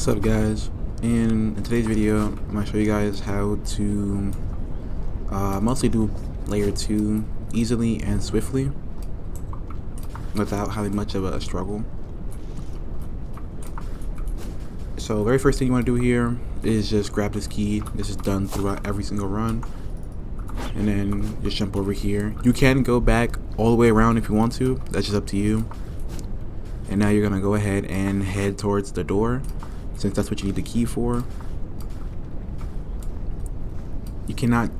What's up, guys? In today's video, I'm gonna show you guys how to mostly do layer 2 easily and swiftly without having much of a struggle. So very first thing you want to do here is just grab this key. This is done throughout every single run, and then just jump over here. You can go back all the way around if you want to, that's just up to you. And now you're gonna go ahead and head towards the door, since that's what you need the key for. You cannot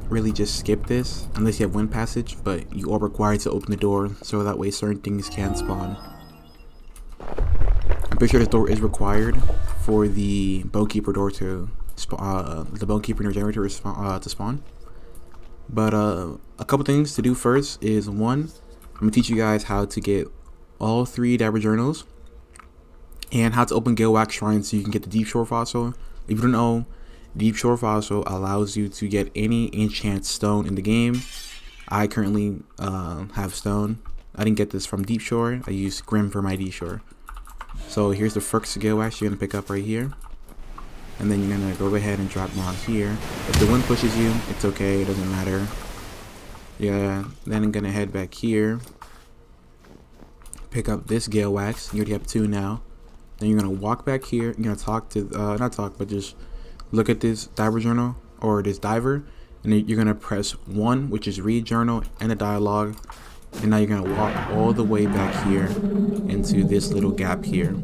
really just skip this unless you have wind passage, but you are required to open the door so that way certain things can spawn. I'm pretty sure this door is required for the bonekeeper door to the bonekeeper generator to spawn. But a couple things to do first is, one, I'm gonna teach you guys how to get all 3 Dabber journals and how to open Gale Wax shrines so you can get the Deep Shore fossil. If you don't know, Deep Shore fossil allows you to get any enchant stone in the game. I currently have stone. I didn't get this from Deep Shore. I used Grim for my Deep Shore. So here's the first Gale Wax you're gonna pick up right here, and then you're gonna go ahead and drop down here. If the wind pushes you, it's okay. It doesn't matter. Yeah. Then I'm gonna head back here. Pick up this Gale Wax. You already have 2 now. Then you're gonna walk back here. You're gonna talk to not talk, but just look at this diver journal or this diver, and then you're gonna press 1, which is read journal and a dialogue. And now you're gonna walk all the way back here into this little gap here.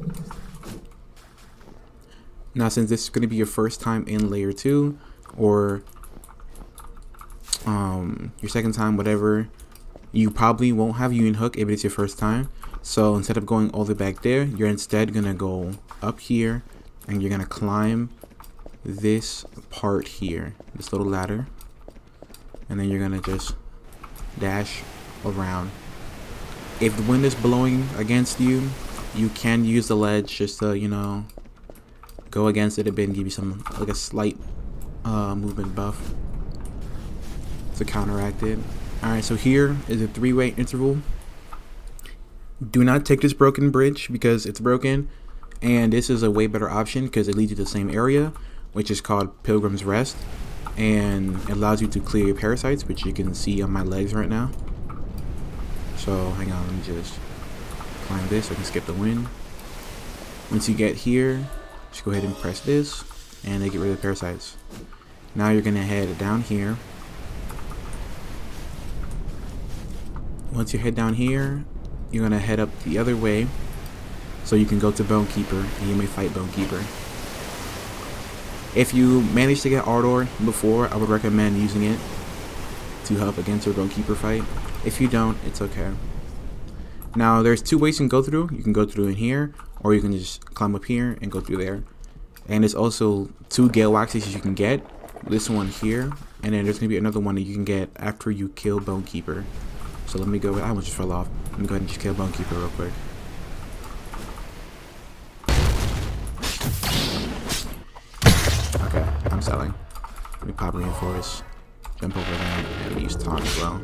Now, since this is gonna be your first time in layer 2, or your second time, whatever, you probably won't have Union Hook if it's your first time. So instead of going all the way back there, you're instead gonna go up here and you're gonna climb this part here, this little ladder, and then you're gonna just dash around. If the wind is blowing against you, you can use the ledge just to, you know, go against it a bit and give you some, like, a slight movement buff to counteract it. Alright, so here is a 3-way interval. Do not take this broken bridge because it's broken, and this is a way better option because it leads you to the same area, which is called Pilgrim's Rest, and it allows you to clear your parasites, which you can see on my legs right now. So hang on, let me just climb this so I can skip the wind. Once you get here, just go ahead and press this and they get rid of the parasites. Now you're gonna head down here. Once you head down here, you're gonna head up the other way so you can go to Bonekeeper and you may fight Bonekeeper. If you manage to get Ardor before, I would recommend using it to help against your Bonekeeper fight. If you don't, it's okay. Now there's 2 ways you can go through. You can go through in here, or you can just climb up here and go through there. And there's also 2 Gale Waxes you can get. This one here, and then there's gonna be another one that you can get after you kill Bonekeeper. So let me go. I almost just fell off. Let me go ahead and just kill Bonekeeper real quick. Okay, I'm selling. Let me pop reinforce. Jump over there and use taunt as well.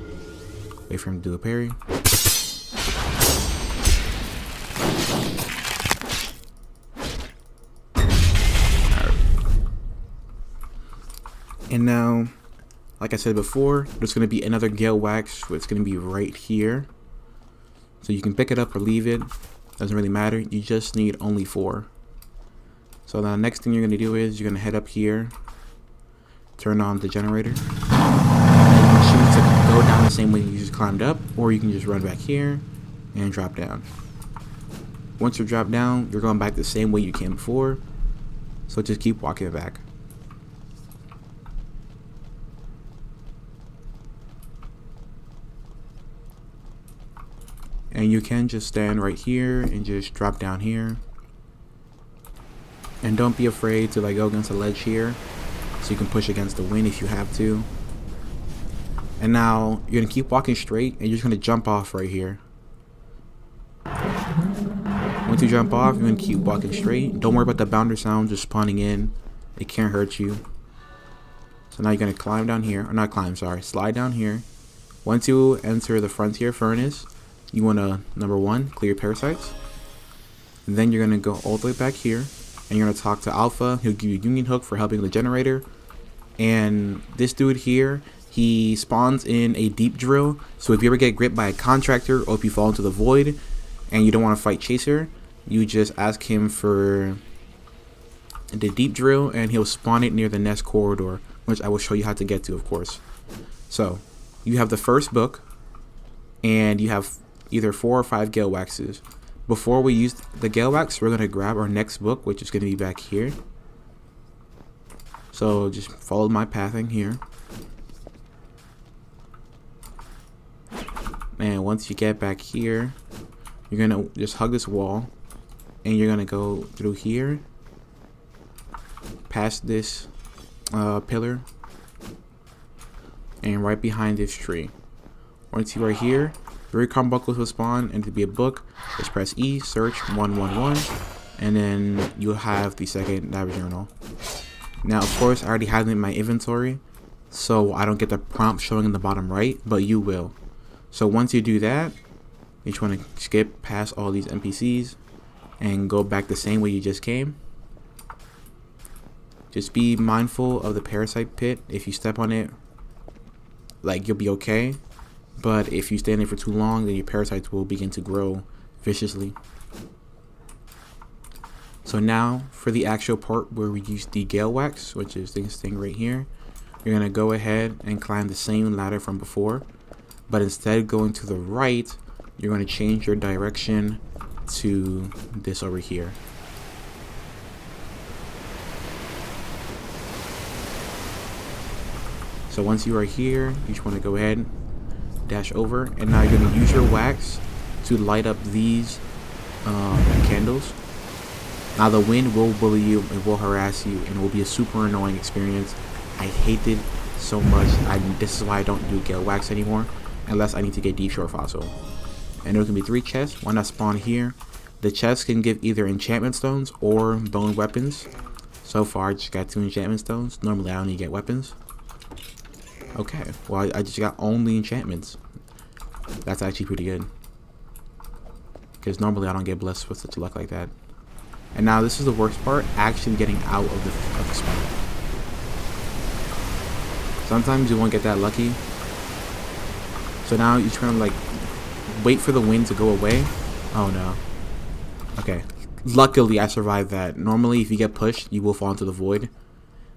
Wait for him to do a parry. Alright. And now, like I said before, there's going to be another Gale Wax, it's going to be right here. So you can pick it up or leave it. Doesn't really matter. You just need only 4. So the next thing you're going to do is you're going to head up here, turn on the generator, and you can choose to go down the same way you just climbed up, or you can just run back here and drop down. Once you drop down, you're going back the same way you came before. So just keep walking back. And you can just stand right here and just drop down here. And don't be afraid to, like, go against the ledge here, so you can push against the wind if you have to. And now you're gonna keep walking straight and you're just gonna jump off right here. Once you jump off, you're gonna keep walking straight. Don't worry about the bounder sound just spawning in. It can't hurt you. So now you're gonna climb down here, or not climb, sorry, slide down here. Once you enter the Frontier Furnace, you wanna, number 1, clear parasites. And then you're gonna go all the way back here and you're gonna talk to Alpha. He'll give you a Union Hook for helping the generator. And this dude here, he spawns in a deep drill. So if you ever get gripped by a contractor, or if you fall into the void and you don't want to fight Chaser, you just ask him for the deep drill and he'll spawn it near the nest corridor, which I will show you how to get to, of course. So you have the first book, and you have either 4 or 5 gale waxes. Before we use the gale wax, we're going to grab our next book, which is going to be back here. So just follow my pathing here. And once you get back here, you're going to just hug this wall. And you're going to go through here. Past this pillar. And right behind this tree. Once you are here, 3 carbuncles will spawn, and to be a book, just press E, search 111, and then you'll have the second diver journal. Now, of course, I already have it in my inventory, so I don't get the prompt showing in the bottom right, but you will. So once you do that, you just want to skip past all these NPCs and go back the same way you just came. Just be mindful of the parasite pit. If you step on it, like, you'll be okay. But if you stay in it for too long, then your parasites will begin to grow viciously. So now for the actual part where we use the gale wax, which is this thing right here, you're going to go ahead and climb the same ladder from before. But instead of going to the right, you're going to change your direction to this over here. So once you are here, you just want to go ahead, dash over, and now you're going to use your wax to light up these candles. Now the wind will bully you, it will harass you, and it will be a super annoying experience. I hate it so much. This is why I don't do gale wax anymore, unless I need to get deep shore fossil. And there's going to be 3 chests, one that spawn here. The chests can give either enchantment stones or bone weapons. So far I just got 2 enchantment stones. Normally I only get weapons. Okay, well I just got only enchantments. That's actually pretty good, because normally I don't get blessed with such luck like that. And now this is the worst part, actually getting out of the spawn. Sometimes you won't get that lucky. So now you're trying to like wait for the wind to go away. Oh no. Okay. Luckily I survived that. Normally if you get pushed, you will fall into the void.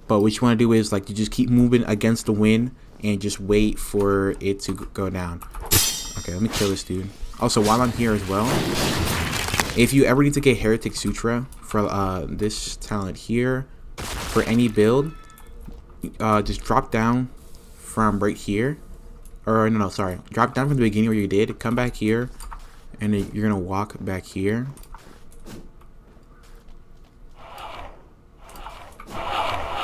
But what you want to do is like you just keep moving against the wind and just wait for it to go down. Okay, let me kill this dude. Also, while I'm here as well, if you ever need to get Heretic Sutra for this talent here, for any build, just drop down from right here. Or no, sorry. Drop down from the beginning where you did. Come back here, and then you're going to walk back here.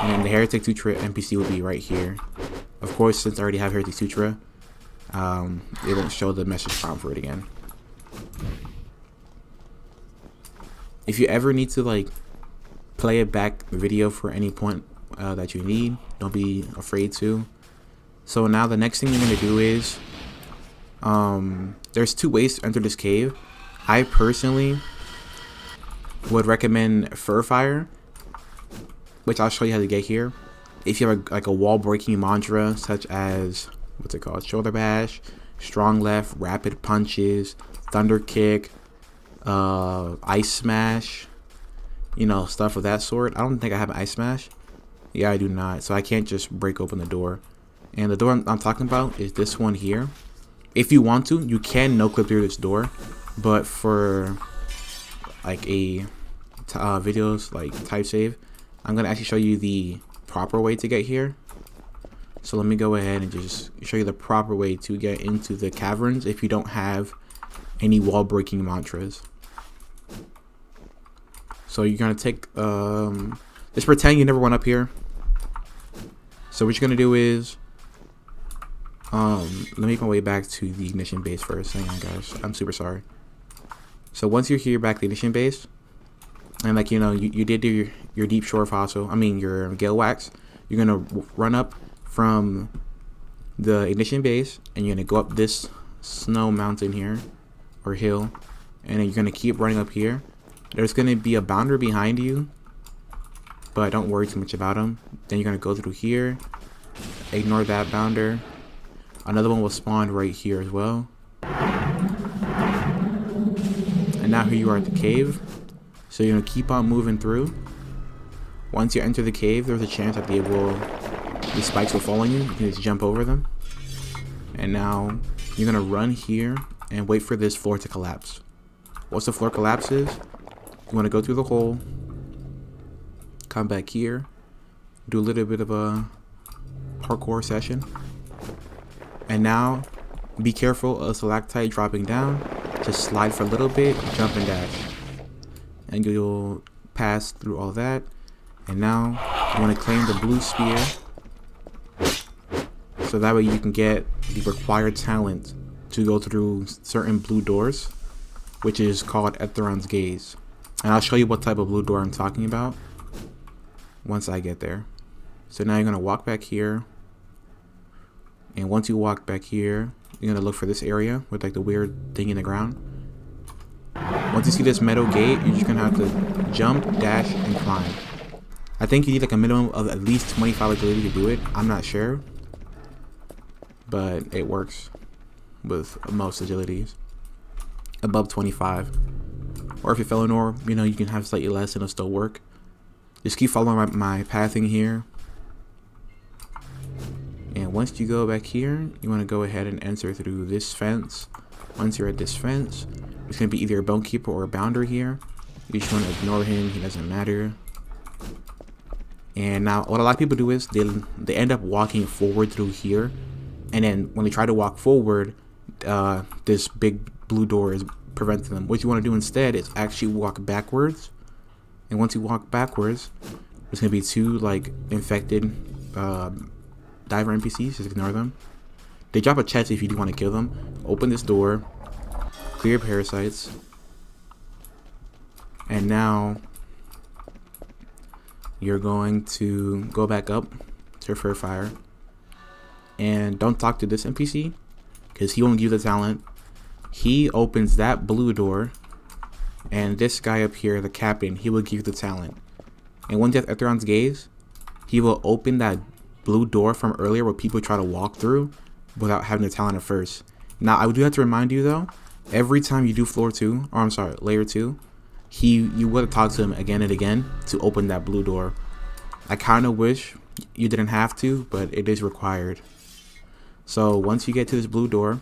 And then the Heretic Sutra NPC will be right here. Of course, since I already have Heretic Sutra, it won't show the message prompt for it again. If you ever need to like play a back video for any point that you need, don't be afraid to. So now the next thing you're going to do is, there's 2 ways to enter this cave. I personally would recommend Fur Fire, which I'll show you how to get here. If you have like a wall breaking mantra such as, what's it called, Shoulder Bash, Strong Left, Rapid Punches, Thunder Kick, Ice Smash, you know, stuff of that sort. I don't think I have an Ice Smash. Yeah, I do not. So I can't just break open the door. And the door I'm talking about is this one here. If you want to, you can no-clip through this door. But for like a videos like type save, I'm going to actually show you the proper way to get here. So let me go ahead and just show you the proper way to get into the caverns if you don't have any wall breaking mantras. So you're going to take, just pretend you never went up here. So what you're going to do is, let me make my way back to the ignition base first. Hang on guys, I'm super sorry. So once you're here back at the ignition base, and like, you know, you did do your deep shore fossil, I mean your gale wax, you're going to run up from the ignition base and you're going to go up this snow mountain here, or hill, and then you're going to keep running up here. There's going to be a boundary behind you but don't worry too much about them. Then you're gonna go through here, ignore that bounder. Another one will spawn right here as well. And now here you are at the cave. So you're gonna keep on moving through. Once you enter the cave, there's a chance that these spikes will fall on you. You can just jump over them. And now you're gonna run here and wait for this floor to collapse. Once the floor collapses, you wanna go through the hole, come back here, do a little bit of a parkour session. And now, be careful of stalactite dropping down. Just slide for a little bit, jump and dash. And you'll pass through all that. And now, you want to claim the blue spear. So that way you can get the required talent to go through certain blue doors, which is called Etheron's Gaze. And I'll show you what type of blue door I'm talking about once I get there. So now you're going to walk back here. And once you walk back here, you're gonna look for this area with like the weird thing in the ground. Once you see this metal gate, you're just gonna have to jump, dash, and climb. I think you need like a minimum of at least 25 agility to do it. I'm not sure, but it works with most agilities. Above 25. Or if you're Felonor, you know, you can have slightly less and it'll still work. Just keep following my pathing here. And once you go back here, you want to go ahead and enter through this fence. Once you're at this fence, it's going to be either a bone keeper or a bounder here. You just want to ignore him, he doesn't matter. And now what a lot of people do is they end up walking forward through here. And then when they try to walk forward, this big blue door is preventing them. What you want to do instead is actually walk backwards. And once you walk backwards, there's going to be two like infected diver NPCs, just ignore them. They drop a chest if you do want to kill them. Open this door, clear parasites, and now you're going to go back up to your fur fire. And don't talk to this NPC because he won't give you the talent. He opens that blue door, and this guy up here, the captain, he will give you the talent. And once you have Etheron's Gaze, he will open that blue door from earlier where people try to walk through without having the talent at first. Now I do have to remind you though, every time you do layer 2, you would have talked to him again and again to open that blue door. I kind of wish you didn't have to, but it is required. So once you get to this blue door,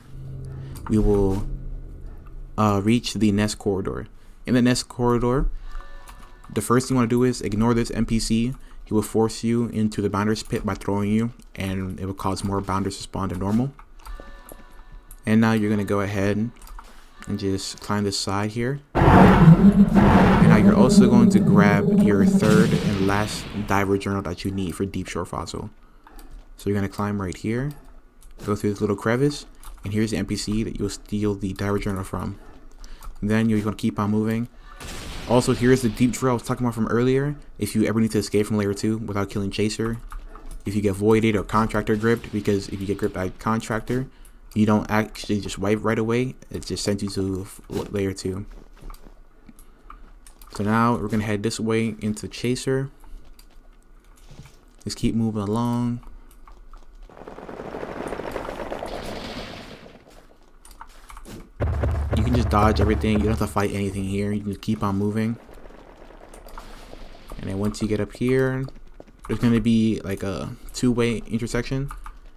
we will reach the nest corridor. In the nest corridor, the first thing you want to do is ignore this NPC. He will force you into the bounder's pit by throwing you, and it will cause more bounders to spawn than normal. And now you're going to go ahead and just climb this side here. And now you're also going to grab your third and last diver journal that you need for Deep Shore Fossil. So you're going to climb right here, go through this little crevice, and here's the NPC that you'll steal the diver journal from. And then you're going to keep on moving. Also, here's the deep drill I was talking about from earlier. If you ever need to escape from layer 2 without killing Chaser, if you get voided or contractor gripped, because if you get gripped by contractor, you don't actually just wipe right away. It just sends you to layer 2. So now we're gonna head this way into Chaser. Just keep moving along. You can just dodge everything. You don't have to fight anything here. You can just keep on moving. And then once you get up here, there's going to be like a two-way intersection.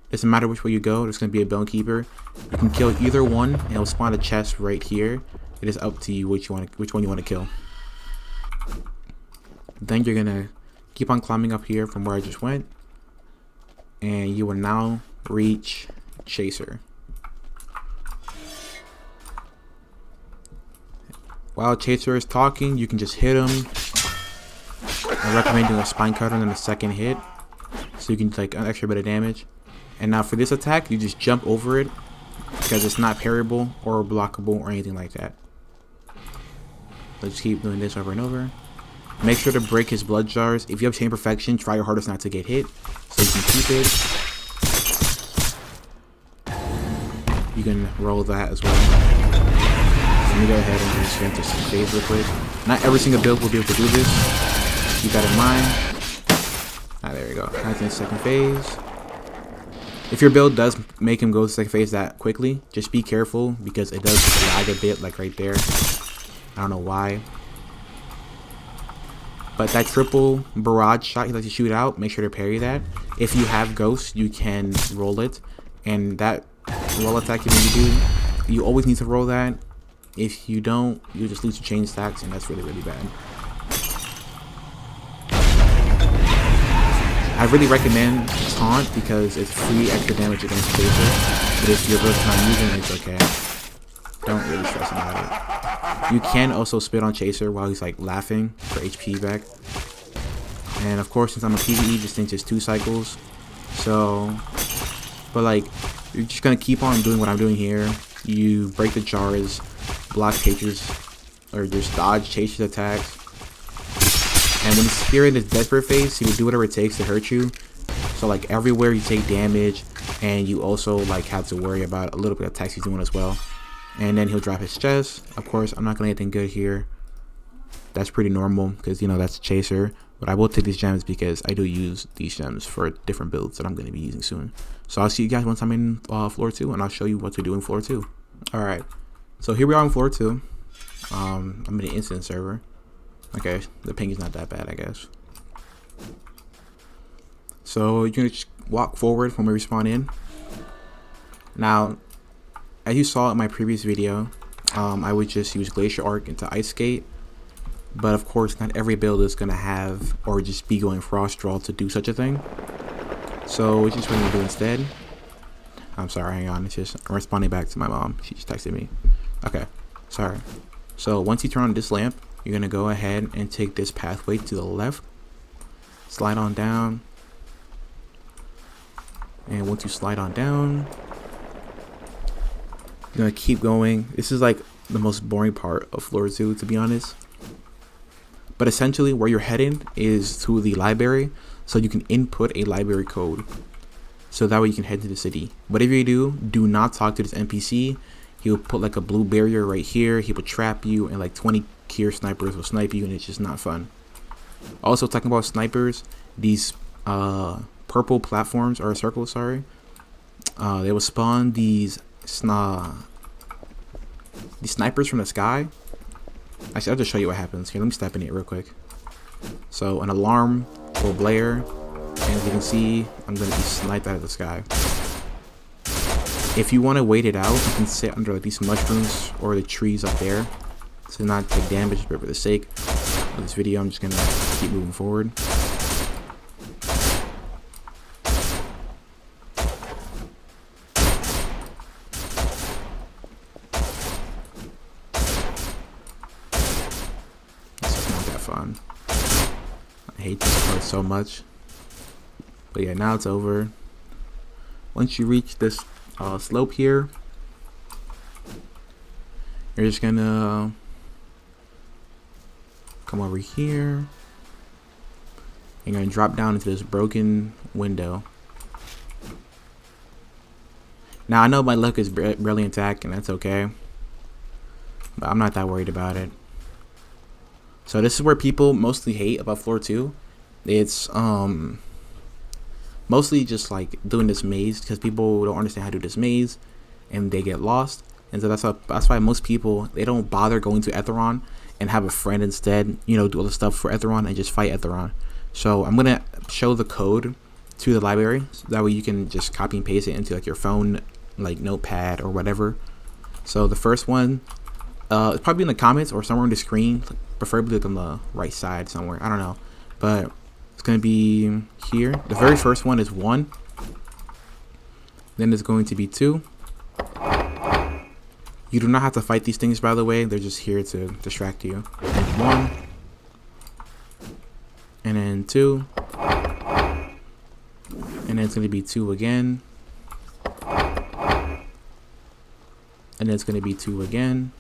It doesn't matter which way you go. There's going to be a bone keeper. You can kill either one, and it'll spawn a chest right here. It is up to you which one you want to kill. Then you're going to keep on climbing up here from where I just went. And you will now reach Chaser. While Chaser is talking, you can just hit him. I recommend doing a spine cutter and then a second hit, so you can take an extra bit of damage. And now for this attack, you just jump over it because it's not parryable or blockable or anything like that. Let's keep doing this over and over. Make sure to break his blood jars. If you have chain perfection, try your hardest not to get hit, so you can keep it. You can roll that as well. Let me go ahead and just enter some phase real quick. Not every single build will be able to do this. Keep that in mind. There we go. That's in the second phase. If your build does make him go to second phase that quickly, just be careful because it does lag a bit, like right there. I don't know why. But that triple barrage shot he likes to shoot out, make sure to parry that. If you have ghosts, you can roll it. And that roll attack you need to do, you always need to roll that. If you don't, you just lose your chain stacks, and that's really, really bad. I really recommend taunt because it's free extra damage against Chaser. But if your build's not using it, it's okay. Don't really stress about it. You can also spit on Chaser while he's like laughing for HP back. And of course, since I'm a PvE, this thing's just 2 cycles. So, but like, you're just gonna keep on doing what I'm doing here. You break the jars, block Chaser's, or just dodge Chaser's attacks. And when he's here in his desperate phase, he will do whatever it takes to hurt you. So like everywhere you take damage, and you also like have to worry about a little bit of attacks he's doing as well. And then he'll drop his chest. Of course, I'm not gonna get anything good here. That's pretty normal because, you know, that's Chaser. But I will take these gems because I do use these gems for different builds that I'm going to be using soon. So I'll see you guys once I'm in floor 2, and I'll show you what to do in floor 2. Alright, so here we are in floor 2. I'm in the instant server. Okay, the ping is not that bad, I guess. So you're going to walk forward from where we spawn in. Now, as you saw in my previous video, I would just use Glacier Arc into Ice Skate. But of course, not every build is going to have or just be going Frost Draw to do such a thing. So which is what I'm going to do instead. I'm sorry, hang on. It's just I'm responding back to my mom. She just texted me. Okay, sorry. So once you turn on this lamp, you're going to go ahead and take this pathway to the left. Slide on down. And once you slide on down, you're going to keep going. This is like the most boring part of Lor Zoo, to be honest. But essentially, where you're heading is to the library, so you can input a library code. So that way you can head to the city. Whatever you do, do not talk to this NPC. He'll put like a blue barrier right here. He will trap you, and like 20 Kier snipers will snipe you, and it's just not fun. Also, talking about snipers, these purple platforms, or circles, sorry. They will spawn these snipers from the sky. Actually, I'll just show you what happens. Here, let me step in it real quick. So, an alarm will blare, and as you can see, I'm going to be sniped out of the sky. If you want to wait it out, you can sit under like these mushrooms or the trees up there to not take damage, but for the sake of this video, I'm just going to keep moving forward. Fun. I hate this part so much, but yeah, now it's over. Once you reach this slope here, you're just gonna come over here. You're gonna drop down into this broken window. Now I know my luck is barely intact, and that's okay, but I'm not that worried about it. So this is where people mostly hate about floor 2. It's mostly just like doing this maze because people don't understand how to do this maze and they get lost. And so that's why most people, they don't bother going to Etheron and have a friend instead, you know, do all the stuff for Etheron and just fight Etheron. So I'm gonna show the code to the library, so that way you can just copy and paste it into like your phone, like notepad or whatever. So the first one, it's probably in the comments or somewhere on the screen, preferably like on the right side somewhere, I don't know, but it's going to be here. The very first one is 1, then there's going to be 2. You do not have to fight these things, by the way, they're just here to distract you. And 1, and then 2, and then it's going to be 2 again, and then it's going to be 2 again.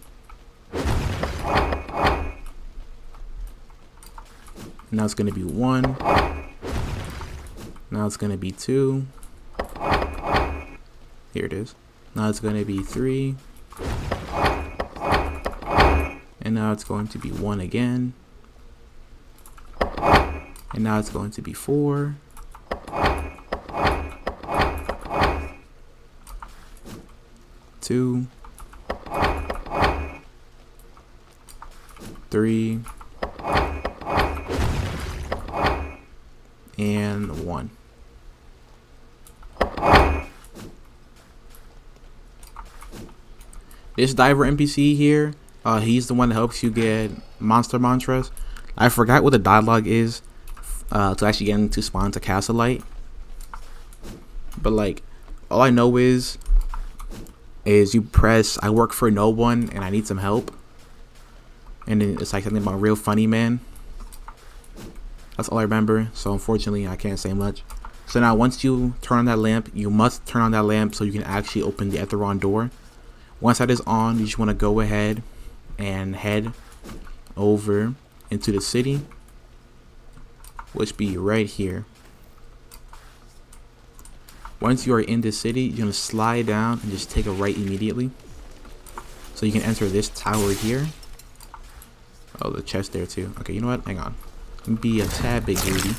Now it's going to be 1. Now it's going to be 2. Here it is. Now it's going to be 3. And now it's going to be 1 again. And now it's going to be 4. 2, 3, and 1. This diver NPC here, he's the one that helps you get monster mantras. I forgot what the dialogue is to actually get into spawn to Castle Light. But like, all I know is you press I work for no one and I need some help. And then it's like something about real funny man. That's all I remember. So unfortunately I can't say much. So now once you turn on that lamp, you must turn on that lamp so you can actually open the Etheron door. Once that is on, you just want to go ahead and head over into the city, which be right here. Once you are in the city, you're going to slide down and just take a right immediately. So you can enter this tower here. Oh, the chest there too. Okay, you know what? Hang on. Let me be a tad bit greedy.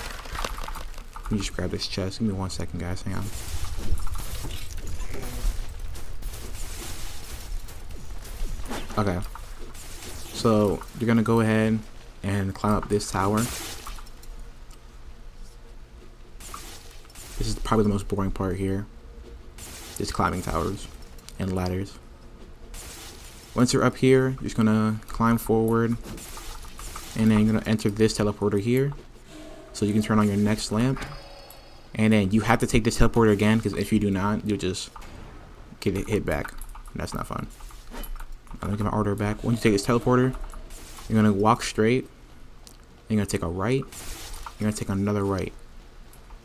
Let me just grab this chest. Give me 1 second, guys. Hang on. Okay, so you're gonna go ahead and climb up this tower. This is probably the most boring part here, just climbing towers and ladders. Once you're up here, you're just gonna climb forward, and then you're gonna enter this teleporter here, so you can turn on your next lamp. And then you have to take this teleporter again, because if you do not, you'll just get hit back. That's not fun. I'm gonna get my order back. Once you take this teleporter, you're gonna walk straight. Then you're gonna take a right. You're gonna take another right.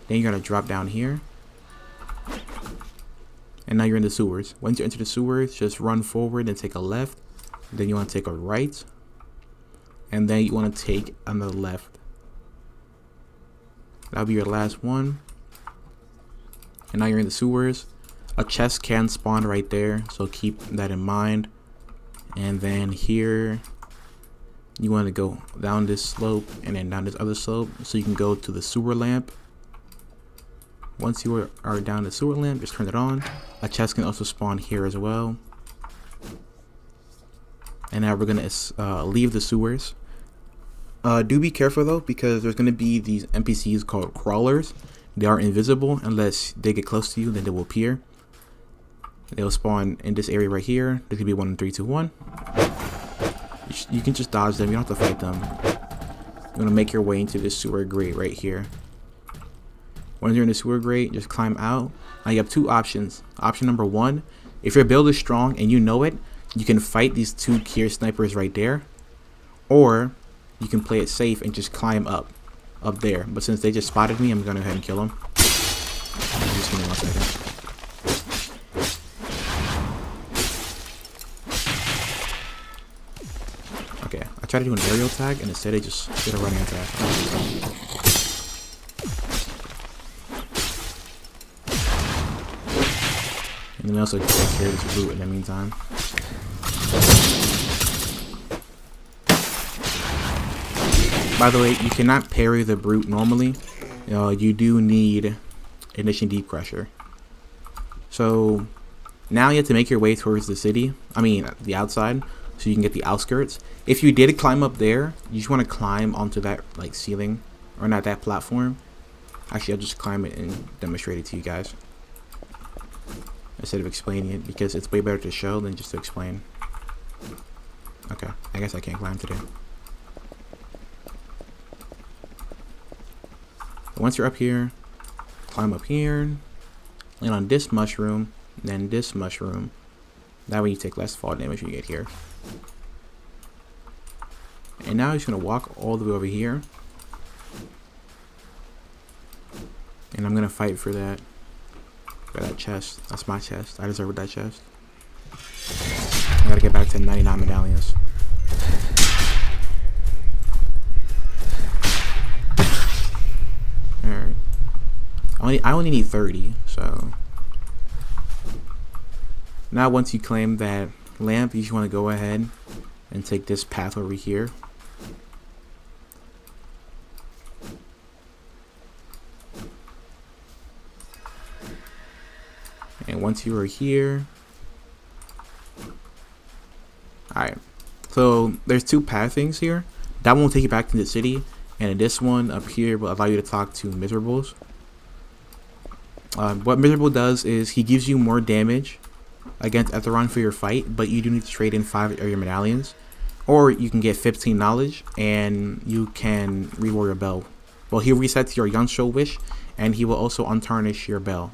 Then you're gonna drop down here. And now you're in the sewers. Once you enter the sewers, just run forward and take a left. Then you wanna take a right. And then you wanna take another left. That'll be your last one. And now you're in the sewers. A chest can spawn right there, so keep that in mind. And then here you want to go down this slope and then down this other slope so you can go to the sewer lamp. Once you are down the sewer lamp, just turn it on. A chest can also spawn here as well. And now we're gonna leave the sewers. Do be careful though, because there's gonna be these NPCs called crawlers. They are invisible unless they get close to you, then they will appear. They'll spawn in this area right here. There could be 1 in 3, 2, 1. You can just dodge them. You don't have to fight them. You're gonna make your way into this sewer grate right here. Once you're in the sewer grate, just climb out. Now you have 2 options. Option number 1, if your build is strong and you know it, you can fight these 2 Kier snipers right there, or you can play it safe and just climb up there. But since they just spotted me, I'm gonna go ahead and kill them. Just give me 1 second. Okay, I tried to do an aerial tag and instead they just did a running attack. And then also take care of this brute in the meantime. By the way, you cannot parry the brute normally. You do need Ignition Deep Crusher. So now you have to make your way towards the city. I mean, the outside. So you can get the outskirts. If you did climb up there, you just want to climb onto that like ceiling, or not that platform. Actually, I'll just climb it and demonstrate it to you guys instead of explaining it, because it's way better to show than just to explain. Okay, I guess I can't climb today. But once you're up here, climb up here, land on this mushroom, then this mushroom. That way you take less fall damage when you get here. And now you're just gonna walk all the way over here. And I'm gonna fight for that chest. That's my chest. I deserve that chest. I gotta get back to 99 medallions. Alright. I only need 30, so. Now once you claim that lamp, you just want to go ahead and take this path over here. And once you are here, So there's two pathings here. That one will take you back to the city, and this one up here will allow you to talk to Miserables. What Miserable does is he gives you more damage against Etheron for your fight, but you do need to trade in 5 area medallions, or you can get 15 knowledge and you can reroll your bell. Well, he resets your Yunshou wish, and he will also untarnish your bell.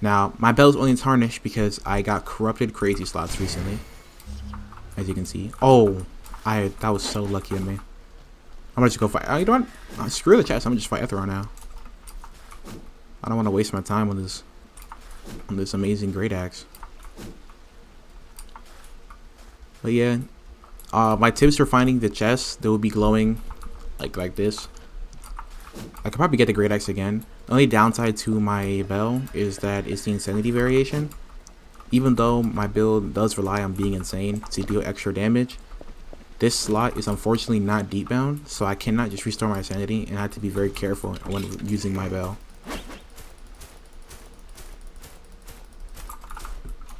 Now, my bell is only tarnished because I got corrupted crazy slots recently, as you can see. Oh, that was so lucky of me. I'm gonna just go fight. You know what? Screw the chest. I'm gonna just fight Etheron now. I don't want to waste my time on this amazing great axe. But yeah, my tips for finding the chests, they will be glowing like this. I could probably get the great axe again. The only downside to my bell is that it's the insanity variation. Even though my build does rely on being insane to deal extra damage, this slot is unfortunately not deep bound, so I cannot just restore my sanity, and I have to be very careful when using my bell.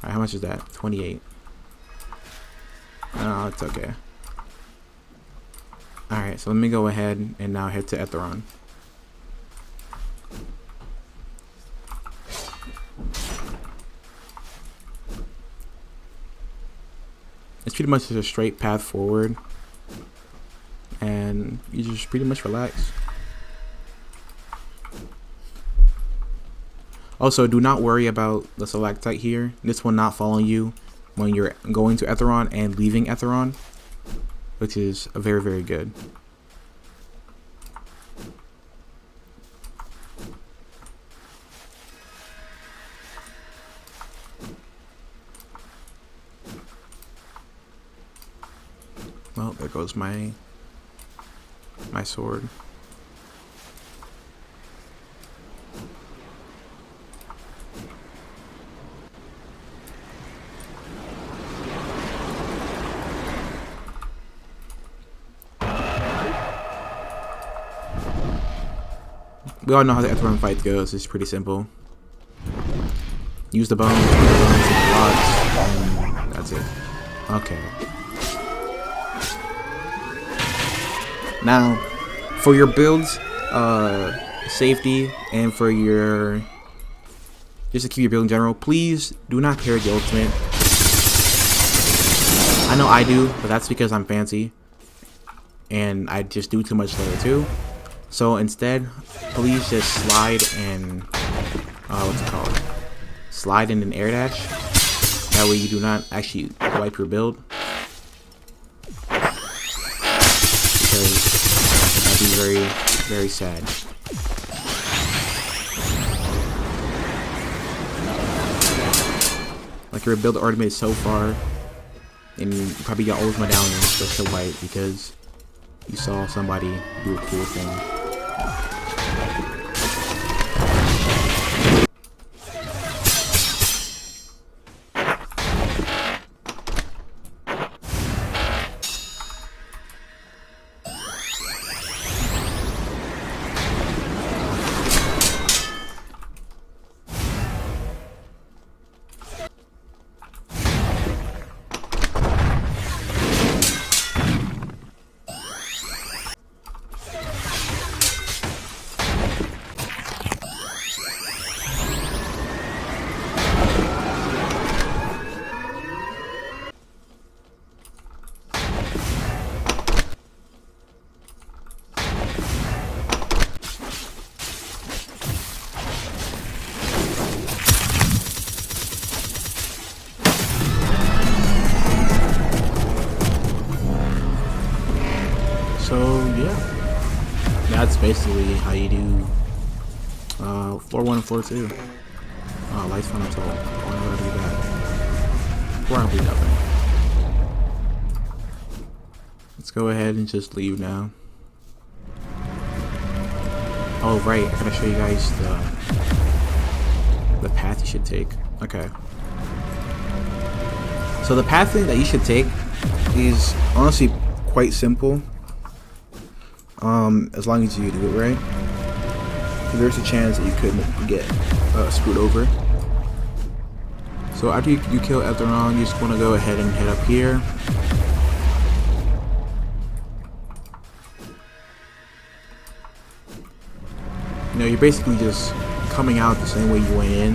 Alright, how much is that? 28. Oh, it's okay. Alright, so let me go ahead and now head to Etheron. It's pretty much just a straight path forward, and you just pretty much relax. Also, do not worry about the stalactite here. This will not follow you when you're going to Etheron and leaving Etheron, which is very, very good. Well, there goes my sword. We all know how the Etheron fight goes. It's pretty simple. Use the bones, and the blocks, and that's it. Okay. Now, for your build's safety and for your just to keep your build in general, please do not carry the ultimate. I know I do, but that's because I'm fancy and I just do too much layer 2. So instead, please just slide and what's it called? Slide in an air dash. That way you do not actually wipe your build, because that'd be very, very sad. Like your build already made so far, and you probably got all those medallions just to wipe because you saw somebody do a cool thing. So yeah, that's basically how you do floor 1 and floor 2. Lights from the top. What do we got? Probably nothing. Let's go ahead and just leave now. Oh right, I gotta show you guys the path you should take. Okay. So the path that you should take is honestly quite simple. As long as you do it right. So there's a chance that you could get screwed over. So after you kill Etheron, you just want to go ahead and head up here. You know, you're basically just coming out the same way you went in.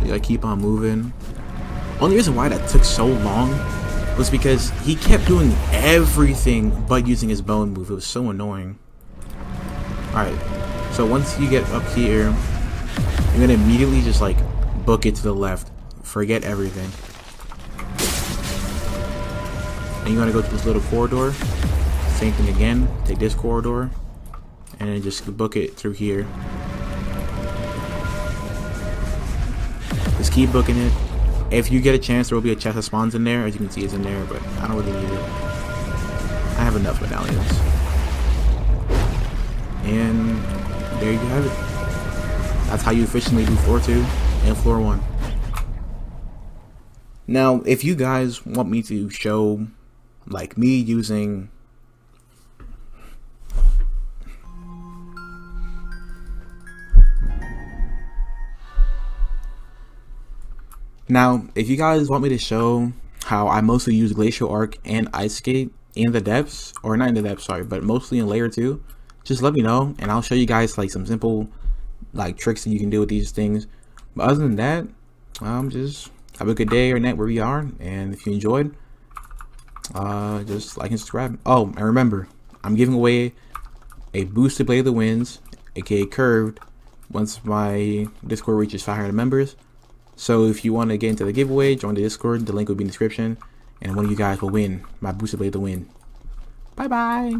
You gotta keep on moving. Only reason why that took so long was because he kept doing everything but using his bone move. It was so annoying. Alright, so once you get up here, you're gonna immediately just like book it to the left. Forget everything. And you're gonna go to this little corridor. Same thing again. Take this corridor and then just book it through here. Just keep booking it. If you get a chance, there will be a chest that spawns in there. As you can see, it's in there, but I don't really need it. I have enough medallions. And there you have it. That's how you efficiently do floor 2 and floor 1. Now, if you guys want me to show, like, me using... Now, if you guys want me to show how I mostly use Glacial Arc and Ice Skate in the depths, or not in the depths, sorry, but mostly in layer 2, just let me know and I'll show you guys like some simple like tricks that you can do with these things. But other than that, just have a good day or night wherever you are, and if you enjoyed, just like and subscribe. Oh, and remember, I'm giving away a boosted Blade of the Winds, aka curved, once my Discord reaches 500 members. So if you want to get into the giveaway, join the Discord. The link will be in the description, and one of you guys will win my boosted Blade of the Wind. Bye bye.